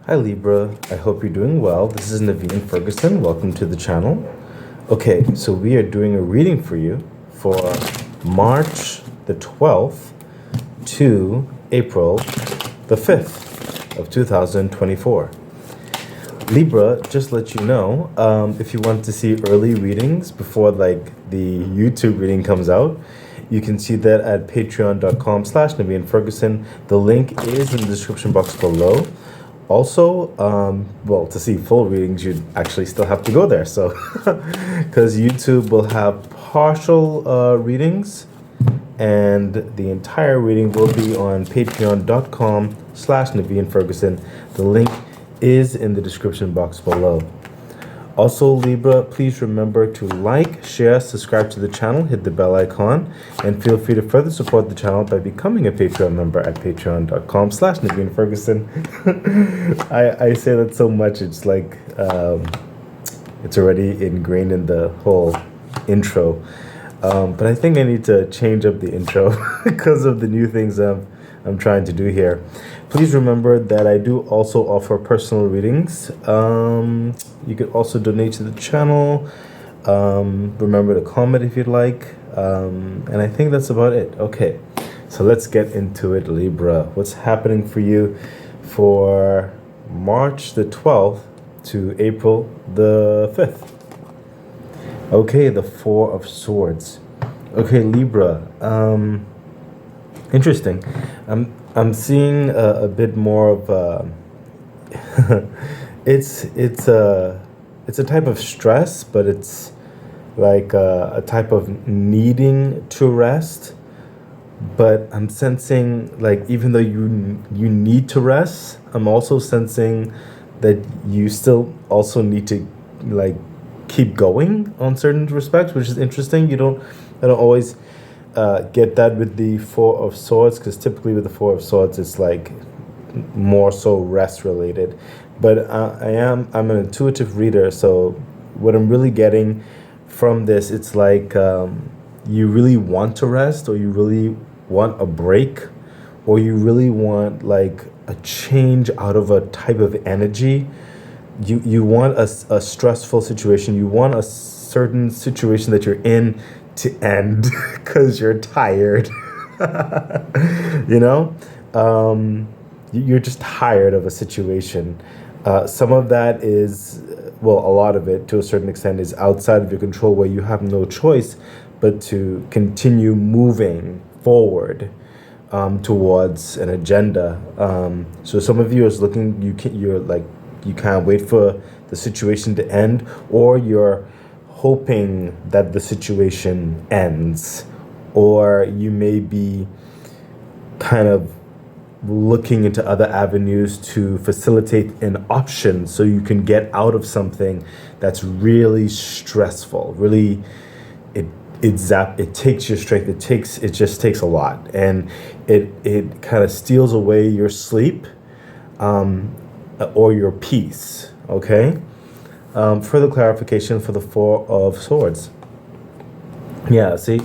Hi Libra, I hope you're doing well. This is Naveen Ferguson. Welcome to the channel. Okay, so we are doing a reading for you for March the 12th to April the 5th of 2024. Libra, just let you know, if you want to see early readings before the YouTube reading comes out, you can see that at patreon.com/Naveen Ferguson. The link is in the description box below. Also, to see full readings, you'd actually still have to go there. So, because YouTube will have partial readings, and the entire reading will be on patreon.com/Naveen Ferguson. The link is in the description box below. Also, Libra, please remember to like, share, subscribe to the channel, hit the bell icon, and feel free to further support the channel by becoming a Patreon member at patreon.com/Naveen Ferguson. I say that so much, it's like it's already ingrained in the whole intro. But I think I need to change up the intro because of the new things I'm trying to do here. Please remember that I do also offer personal readings. You could also donate to the channel. Remember to comment if you'd like. And I think that's about it. Okay, so let's get into it, Libra. What's happening for you for March the 12th to April the 5th? Okay, the Four of Swords. Okay, Libra. Interesting. I'm seeing a bit more of it's a type of stress, but it's like a type of needing to rest. But I'm sensing like even though you need to rest, I'm also sensing that you still also need to like keep going on certain respects, which is interesting. I don't always get that with the Four of Swords, because typically with the Four of Swords it's like more so rest related. But I'm an intuitive reader, so what I'm really getting from this, it's like you really want to rest, or you really want a break, or you really want like a change out of a type of energy. You want a stressful situation. You want a certain situation that you're in to end because you're tired. you know you're just tired of a situation. Some of that is, well, a lot of it to a certain extent is outside of your control, where you have no choice but to continue moving forward towards an agenda. So some of you is looking, you can't wait for the situation to end, or you're hoping that the situation ends, or you may be kind of looking into other avenues to facilitate an option so you can get out of something that's really stressful. Really, it takes your strength. It just takes a lot, and it kind of steals away your sleep or your peace. Okay. Further clarification for the Four of Swords. Yeah, see,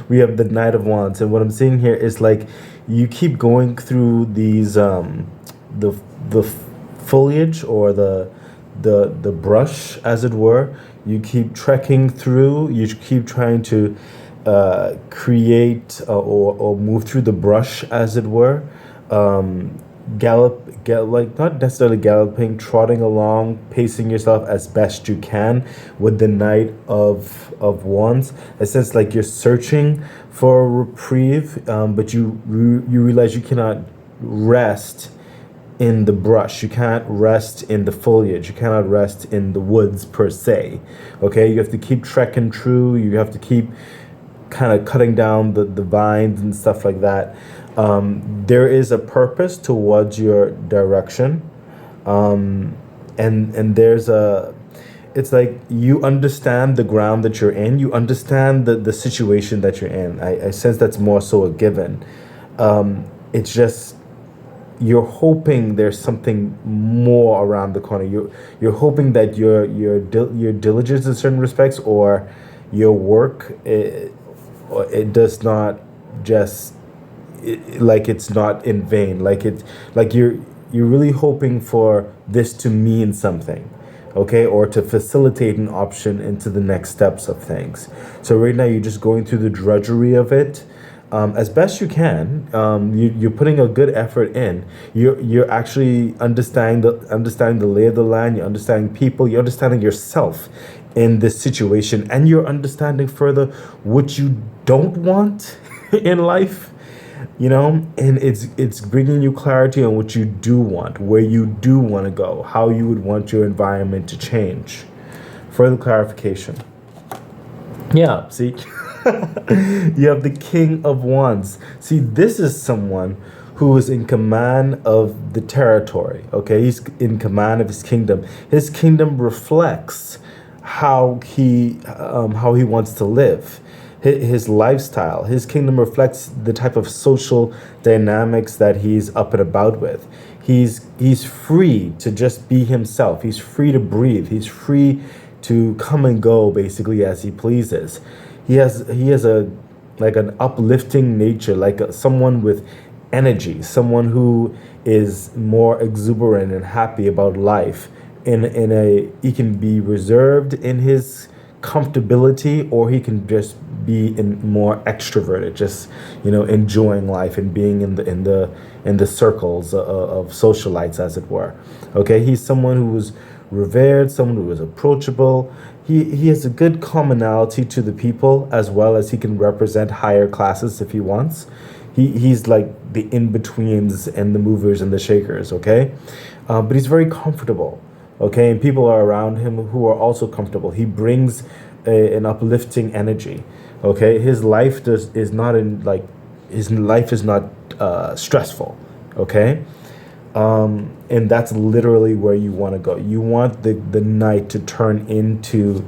we have the Knight of Wands, and what I'm seeing here is like you keep going through these the foliage, or the brush, as it were. You keep trekking through. You keep trying to create or move through the brush, as it were. Like not necessarily galloping, trotting along, pacing yourself as best you can with the Knight of Wands. It says like you're searching for a reprieve, but you realize you cannot rest in the brush. You can't rest in the foliage. You cannot rest in the woods per se. Okay, you have to keep trekking through. You have to keep kind of cutting down the vines and stuff like that. There is a purpose towards your direction, and there's it's like you understand the ground that you're in. You understand the situation that you're in. I sense that's more so a given. It's just you're hoping there's something more around the corner. You're hoping that your diligence in certain respects, or your work, it does not just like it's not in vain. Like you're you're really hoping for this to mean something, okay, or to facilitate an option into the next steps of things. So right now you're just going through the drudgery of it, as best you can. You're putting a good effort in. You're actually understanding the lay of the land. You're understanding people. You're understanding yourself in this situation, and you're understanding further what you don't want in life. And it's bringing you clarity on what you do want, where you do want to go, how you would want your environment to change. Further clarification. Yeah, see. You have the King of Wands. See, this is someone who is in command of the territory. Okay, he's in command of his kingdom. His kingdom reflects how he wants to live, his lifestyle. His kingdom reflects the type of social dynamics that he's up and about with. He's free to just be himself. He's free to breathe. He's free to come and go basically as he pleases. He has a like an uplifting nature, like someone with energy, someone who is more exuberant and happy about life. He can be reserved in his comfortability, or he can just be more extroverted, just enjoying life and being in the circles of socialites, as it were. Okay, he's someone who was revered, someone who is approachable. He has a good commonality to the people, as well as he can represent higher classes if he wants. He's like the in-betweens and the movers and the shakers, okay? But he's very comfortable, okay? And people are around him who are also comfortable. He brings an uplifting energy, okay? His life is not stressful, okay? And that's literally where you want to go. You want the knight to turn into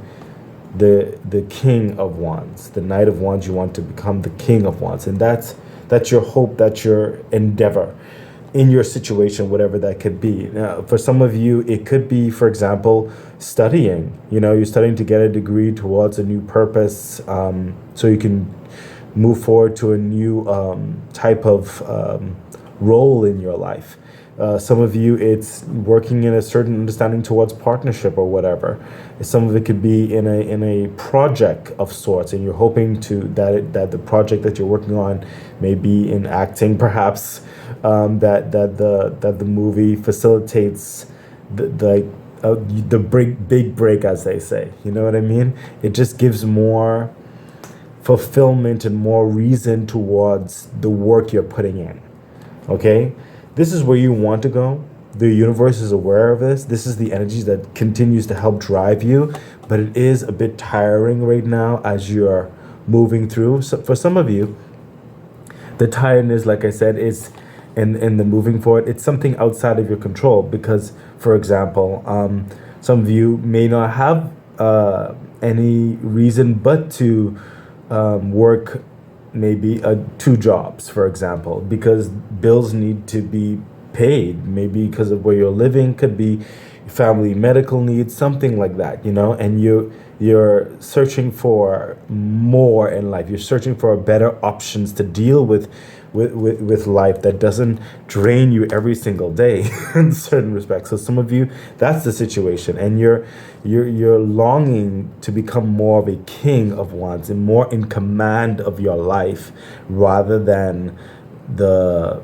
the King of Wands. The Knight of Wands, you want to become the King of Wands. And that's your hope, that's your endeavor in your situation, whatever that could be. Now, for some of you, it could be, for example, studying. You're studying to get a degree towards a new purpose, so you can move forward to a new type of role in your life. Some of you, it's working in a certain understanding towards partnership or whatever. Some of it could be in a project of sorts, and you're hoping that the project that you're working on may be in acting, perhaps. That the movie facilitates the big break, as they say. You know what I mean? It just gives more fulfillment and more reason towards the work you're putting in. Okay? This is where you want to go. The universe is aware of this. This is the energy that continues to help drive you, but it is a bit tiring right now as you're moving through. So for some of you, the tiredness, like I said, is in the moving forward. It's something outside of your control because, for example, some of you may not have any reason but to work maybe 2 jobs, for example, because bills need to be paid, maybe because of where you're living, could be family medical needs, something like that, and you're searching for more in life. You're searching for better options to deal with life that doesn't drain you every single day in certain respects. So some of you, that's the situation, and you're longing to become more of a King of Wands and more in command of your life rather than the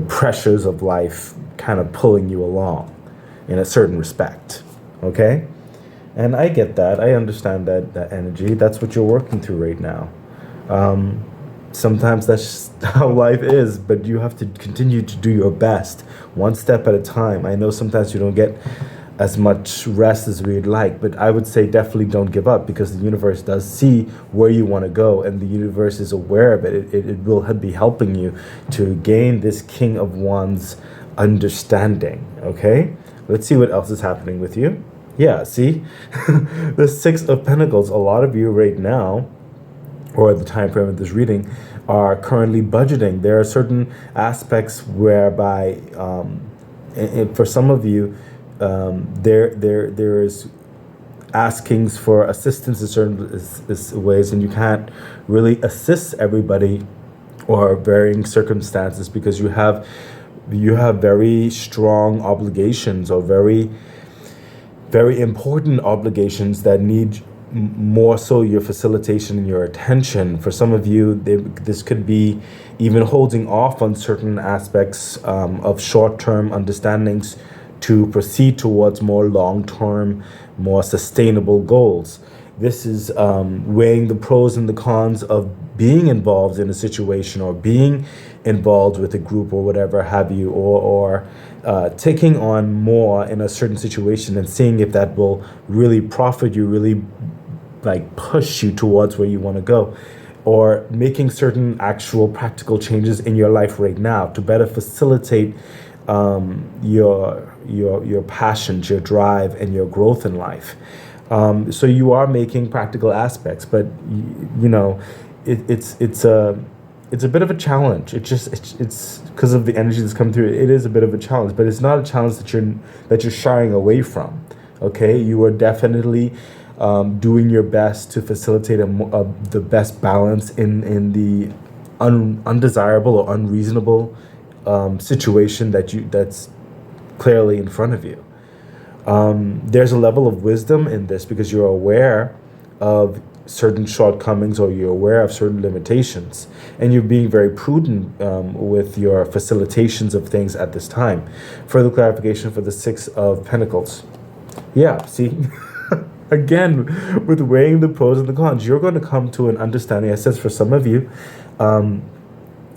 pressures of life kind of pulling you along in a certain respect. Okay? And I get that. I understand that energy. That's what you're working through right now. Sometimes that's just how life is, but you have to continue to do your best, one step at a time. I know sometimes you don't get as much rest as we'd like, but I would say definitely don't give up, because the universe does see where you want to go, and the universe is aware of it. It will be helping you to gain this King of Wands understanding, okay? Let's see what else is happening with you. Yeah, see? The Six of Pentacles, a lot of you right now, or at the time frame of this reading, are currently budgeting. There are certain aspects whereby, for some of you, there is askings for assistance in certain ways, and you can't really assist everybody or varying circumstances because you have you have very strong obligations, or very, very important obligations that need more so your facilitation and your attention. For some of you, this could be even holding off on certain aspects of short-term understandings to proceed towards more long-term, more sustainable goals. This is weighing the pros and the cons of being involved in a situation, or being involved with a group, or whatever have you, or taking on more in a certain situation and seeing if that will really profit you, really like push you towards where you want to go, or making certain actual practical changes in your life right now to better facilitate your passions, your drive, and your growth in life. So you are making practical aspects, but you know, it's a bit of a challenge. It's because of the energy that's coming through. It is a bit of a challenge, but it's not a challenge that you're shying away from. Okay, you are definitely doing your best to facilitate the best balance in the undesirable or unreasonable situation that's clearly in front of you. There's a level of wisdom in this because you're aware of certain shortcomings, or you're aware of certain limitations, and you're being very prudent with your facilitations of things at this time. Further clarification for the Six of Pentacles. Yeah, see, again, with weighing the pros and the cons, you're going to come to an understanding. I said for some of you, some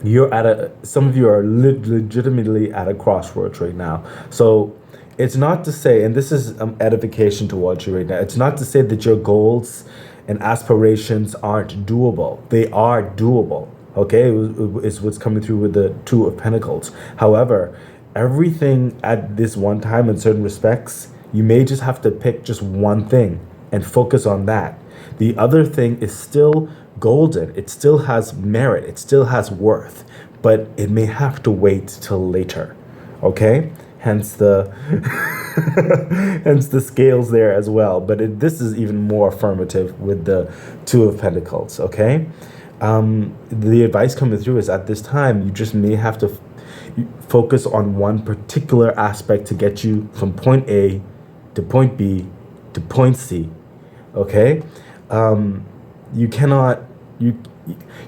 of you are legitimately at a crossroads right now. So it's not to say, and this is edification towards you right now, it's not to say that your goals and aspirations aren't doable. They are doable, okay? It's what's coming through with the Two of Pentacles. However, everything at this one time, in certain respects, you may just have to pick just one thing and focus on that. The other thing is still golden. It still has merit. It still has worth, but it may have to wait till later, okay? Hence the hence the scales there as well. But this is even more affirmative with the Two of Pentacles, okay? The advice coming through is at this time, you just may have to focus on one particular aspect to get you from point A to point B to point C, okay? You cannot, you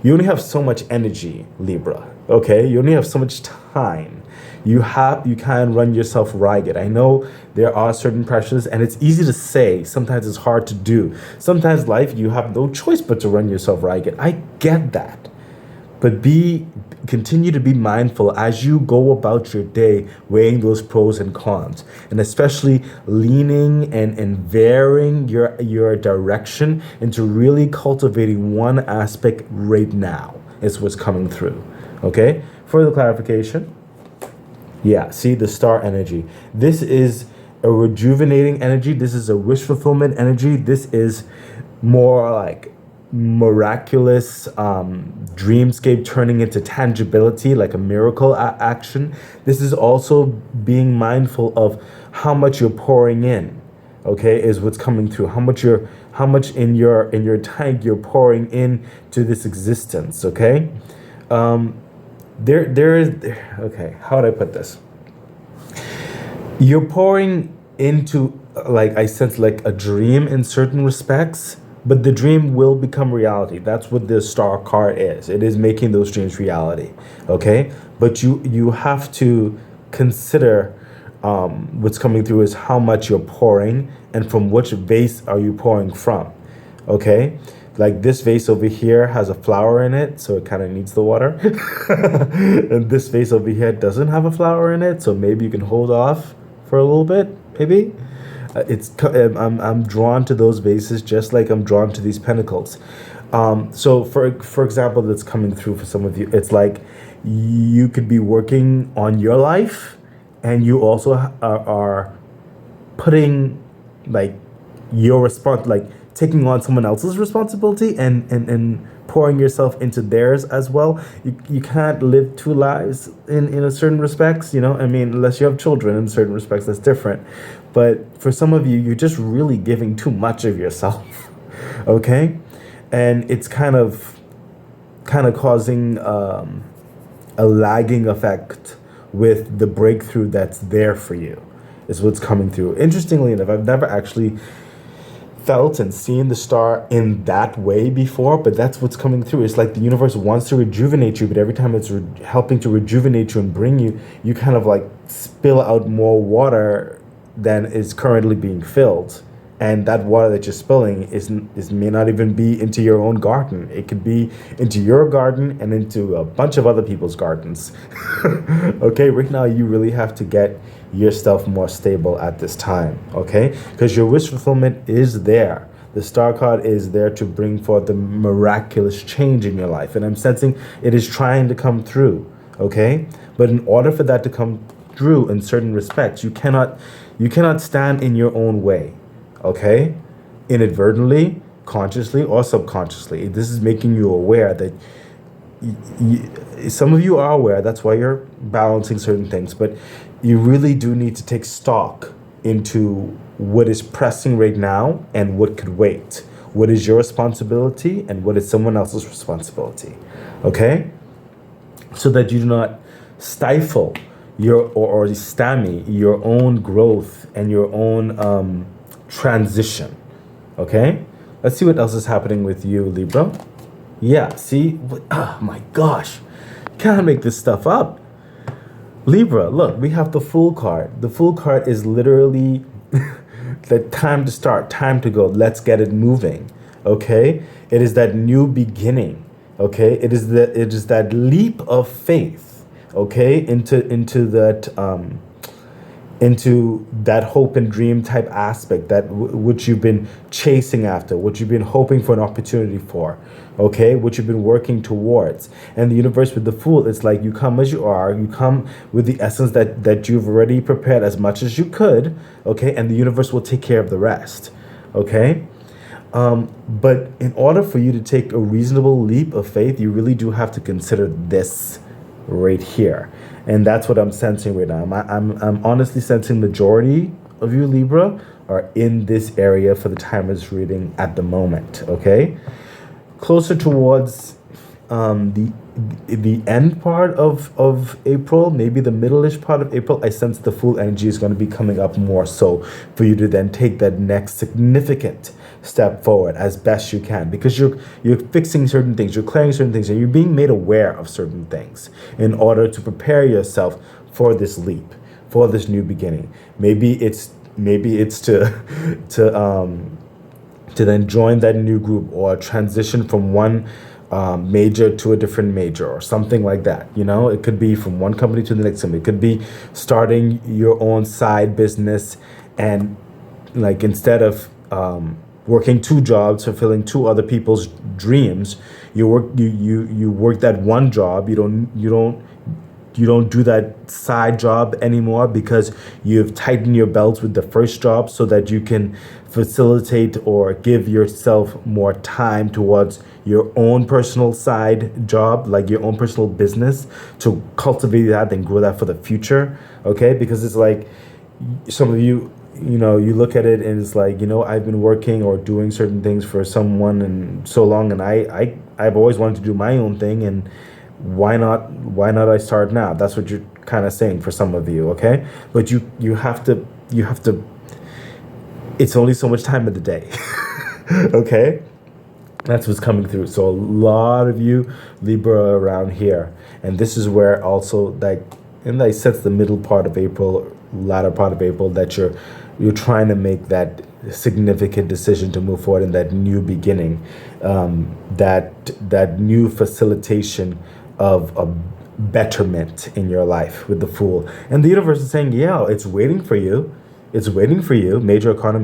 only have so much energy, Libra, okay? You only have so much time. You can run yourself ragged. I know there are certain pressures, and it's easy to say. Sometimes it's hard to do. Sometimes life, you have no choice but to run yourself ragged. I get that. But continue to be mindful as you go about your day, weighing those pros and cons, and especially leaning and varying your direction into really cultivating one aspect right now is what's coming through. Okay? Further clarification. Yeah, see the star energy. This is a rejuvenating energy. This is a wish fulfillment energy. This is more like miraculous dreamscape turning into tangibility, like a miracle action. This is also being mindful of how much you're pouring in, okay, is what's coming through. How much in your tank you're pouring in to this existence, okay? Okay, how would I put this? You're pouring into, like, I sense like a dream in certain respects, but the dream will become reality. That's what the star card is. It is making those dreams reality, okay? But you have to consider what's coming through is how much you're pouring and from which vase are you pouring from, okay? Like this vase over here has a flower in it, so it kind of needs the water. And this vase over here doesn't have a flower in it, so maybe you can hold off for a little bit, maybe. I'm drawn to those vases just like I'm drawn to these pentacles. So for example, that's coming through for some of you. It's like you could be working on your life, and you also are putting like your response, like taking on someone else's responsibility and pouring yourself into theirs as well. You can't live two lives in a certain respects, you know? I mean, unless you have children, in certain respects, that's different. But for some of you, you're just really giving too much of yourself, okay? And it's kind of causing a lagging effect with the breakthrough that's there for you, is what's coming through. Interestingly enough, I've never actually felt and seen the star in that way before, but that's what's coming through. It's like the universe wants to rejuvenate you, but every time it's helping to rejuvenate you and bring you, you kind of like spill out more water than is currently being filled. And that water that you're spilling is may not even be into your own garden. It could be into your garden and into a bunch of other people's gardens. Okay, right now you really have to get yourself more stable at this time, okay? Because your wish fulfillment is there. The star card is there to bring forth the miraculous change in your life. And I'm sensing it is trying to come through, okay? But in order for that to come through in certain respects, you cannot stand in your own way. Okay, inadvertently, consciously, or subconsciously. This is making you aware that some of you are aware. That's why you're balancing certain things. But you really do need to take stock into what is pressing right now and what could wait. What is your responsibility and what is someone else's responsibility? Okay, so that you do not stifle or stymie your own growth and your own transition. Okay, let's see what else is happening with you, Libra. Yeah, see, oh my gosh, can't make this stuff up. Libra, look, we have the Fool card. The Fool card is literally the time to start, time to go. Let's get it moving. Okay, it is that new beginning. Okay, it is that leap of faith. Okay, into that hope and dream type aspect, that which you've been chasing after, what you've been hoping for an opportunity for, okay, what you've been working towards. And the universe with the Fool, it's like you come as you are, you come with the essence that you've already prepared as much as you could, okay, and the universe will take care of the rest, okay. But in order for you to take a reasonable leap of faith, you really do have to consider this right here. And that's what I'm sensing right now. I'm honestly sensing majority of you, Libra, are in this area for the timer's reading at the moment, okay? Closer towards the end part of April, maybe the middle-ish part of April, I sense the Fool energy is going to be coming up more so for you to then take that next significant step forward as best you can, because you're fixing certain things, you're clearing certain things, and you're being made aware of certain things in order to prepare yourself for this leap, for this new beginning. Maybe it's to then join that new group or transition from one major to a different major or something like that. You know, it could be from one company to the next company. It could be starting your own side business, and like instead of working two jobs, fulfilling two other people's dreams, you work that one job. You don't do that side job anymore because you've tightened your belts with the first job, so that you can facilitate or give yourself more time towards your own personal side job, like your own personal business, to cultivate that and grow that for the future. Okay, because it's like some of you, you know, you look at it and it's like, you know, I've been working or doing certain things for someone and so long, and I've always wanted to do my own thing, and why not I start now? That's what you're kind of saying for some of you, okay? But you have to it's only so much time of the day. Okay? That's what's coming through. So a lot of you Libra around here, and this is where also, like, in I sense the middle part of April, latter part of April, that you're trying to make that significant decision to move forward in that new beginning, that new facilitation of a betterment in your life with the Fool. And the universe is saying, yeah, it's waiting for you. It's waiting for you. Major arcana,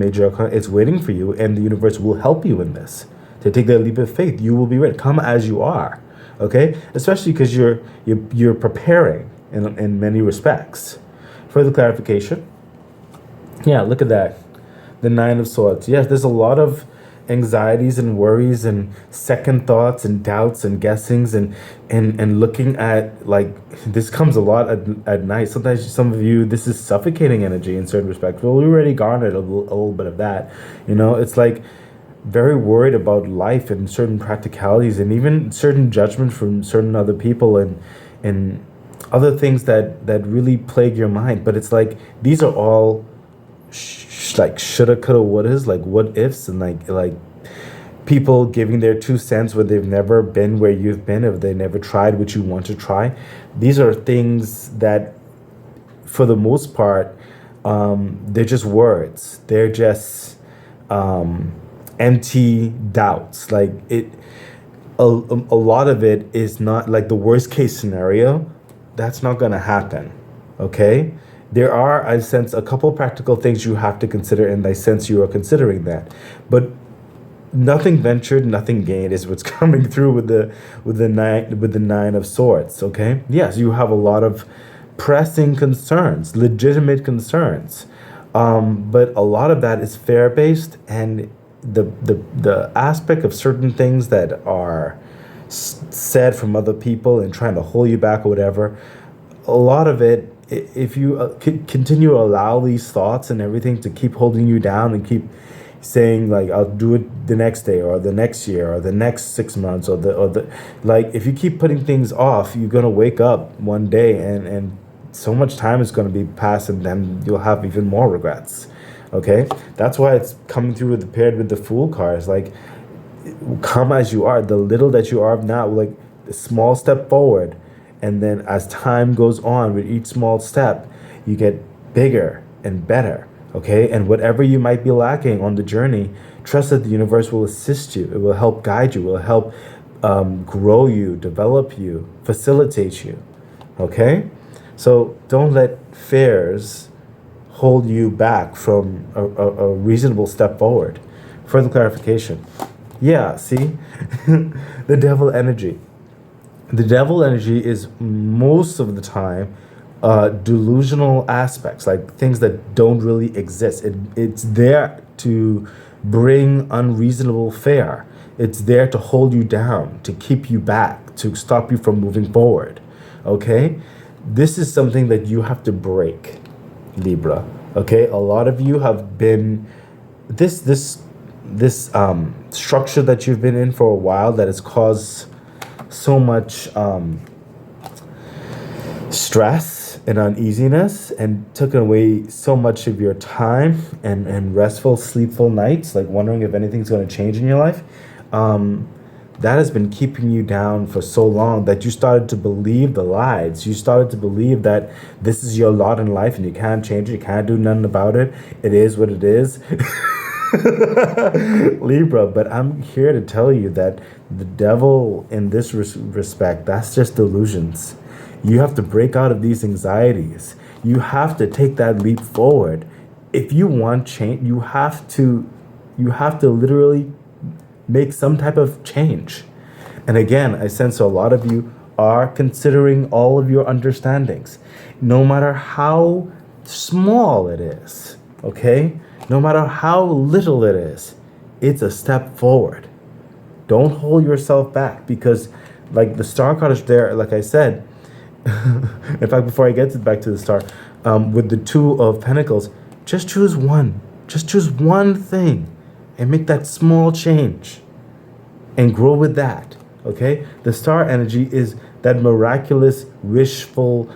it's waiting for you, and the universe will help you in this. To take that leap of faith, you will be ready. Come as you are, okay? Especially because you're preparing in many respects. Further clarification. Yeah, look at that. The Nine of Swords. Yes, there's a lot of anxieties and worries and second thoughts and doubts and guessings and looking at, like, this comes a lot at night. Sometimes some of you, this is suffocating energy in certain respects. Well, we already garnered a little bit of that. You know, it's like very worried about life and certain practicalities and even certain judgment from certain other people, and other things that really plague your mind. But it's like these are all like shoulda, coulda, wouldas, like what ifs, and like people giving their 2 cents where they've never been where you've been, if they never tried what you want to try. These are things that, for the most part, they're just words. They're just empty doubts. Like a lot of it is not like the worst case scenario. That's not going to happen. Okay. There are, I sense, a couple practical things you have to consider, and I sense you are considering that. But nothing ventured, nothing gained is what's coming through with the nine of swords. Okay. Yes, you have a lot of pressing concerns, legitimate concerns, but a lot of that is fear based, and the aspect of certain things that are said from other people and trying to hold you back or whatever. A lot of it, if you continue to allow these thoughts and everything to keep holding you down and keep saying like I'll do it the next day or the next year or the next 6 months or the like, if you keep putting things off, you're gonna wake up one day and so much time is gonna be passed, and then you'll have even more regrets. Okay, that's why it's coming through paired with the Fool cards. Like, come as you are, the little that you are now, like a small step forward, and then as time goes on with each small step, you get bigger and better. Okay, and whatever you might be lacking on the journey, trust that the universe will assist you. It will help guide you. It will help grow you, develop you, facilitate you. Okay, so don't let fears hold you back from a reasonable step forward. Further clarification. Yeah, see, the devil energy. The devil energy is most of the time delusional aspects, like things that don't really exist. It's there to bring unreasonable fear. It's there to hold you down, to keep you back, to stop you from moving forward. Okay? This is something that you have to break, Libra. Okay? A lot of you have been this structure that you've been in for a while that has caused so much stress and uneasiness, and took away so much of your time and restful, sleepful nights, like wondering if anything's going to change in your life. That has been keeping you down for so long that you started to believe the lies. You started to believe that this is your lot in life and you can't change it. You can't do nothing about it. It is what it is. Libra, but I'm here to tell you that the devil in this respect, that's just delusions. You have to break out of these anxieties. You have to take that leap forward. If you want change, you have to literally make some type of change. And again, I sense a lot of you are considering all of your understandings, no matter how small it is, okay? No matter how little it is, it's a step forward. Don't hold yourself back, because like the star card is there, like I said. In fact, before I get back to the star, with the Two of Pentacles, just choose one. Just choose one thing and make that small change and grow with that. Okay? The star energy is that miraculous, wishful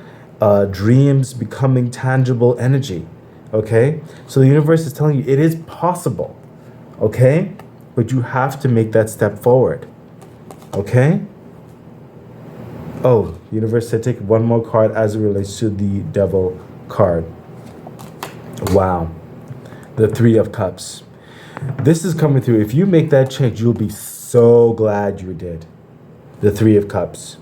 dreams becoming tangible energy. Okay? So the universe is telling you it is possible. Okay? But you have to make that step forward. Okay? Oh, universe said take one more card as it relates to the devil card. Wow. The Three of Cups. This is coming through. If you make that change, you'll be so glad you did. The Three of Cups.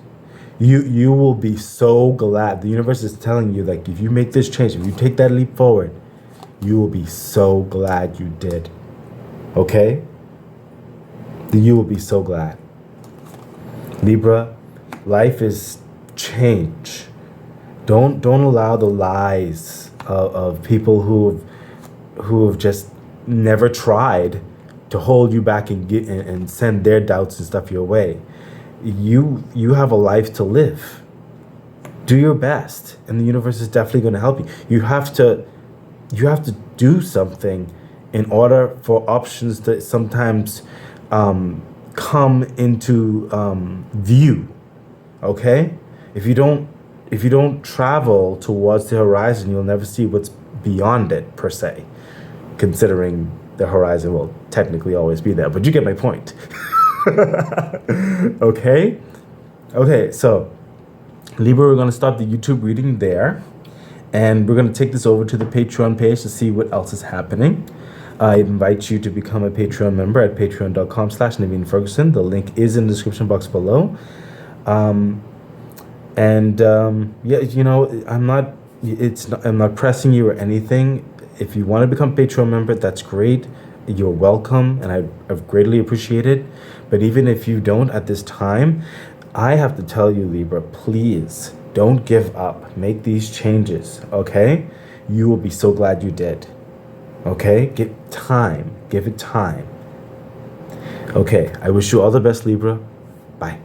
You will be so glad. The universe is telling you, like, if you make this change, if you take that leap forward, you will be so glad you did. Okay? You will be so glad. Libra, life is change. Don't allow the lies of people who have just never tried to hold you back and send their doubts and stuff your way. You have a life to live. Do your best, and the universe is definitely going to help you. You have to do something in order for options to sometimes come into view. Okay? If if you don't travel towards the horizon, you'll never see what's beyond it, per se, considering the horizon will technically always be there. But you get my point. Okay? Okay, so Libra, we're going to stop the YouTube reading there. And we're going to take this over to the Patreon page to see what else is happening. I invite you to become a Patreon member at patreon.com/Naveen Ferguson. The link is in the description box below. Yeah, you know, I'm not pressing you or anything. If you want to become a Patreon member, that's great. You're welcome, and I've greatly appreciated. But even if you don't at this time, I have to tell you, Libra, please don't give up. Make these changes, okay? You will be so glad you did. Okay? Give it time. Okay, I wish you all the best, Libra. Bye.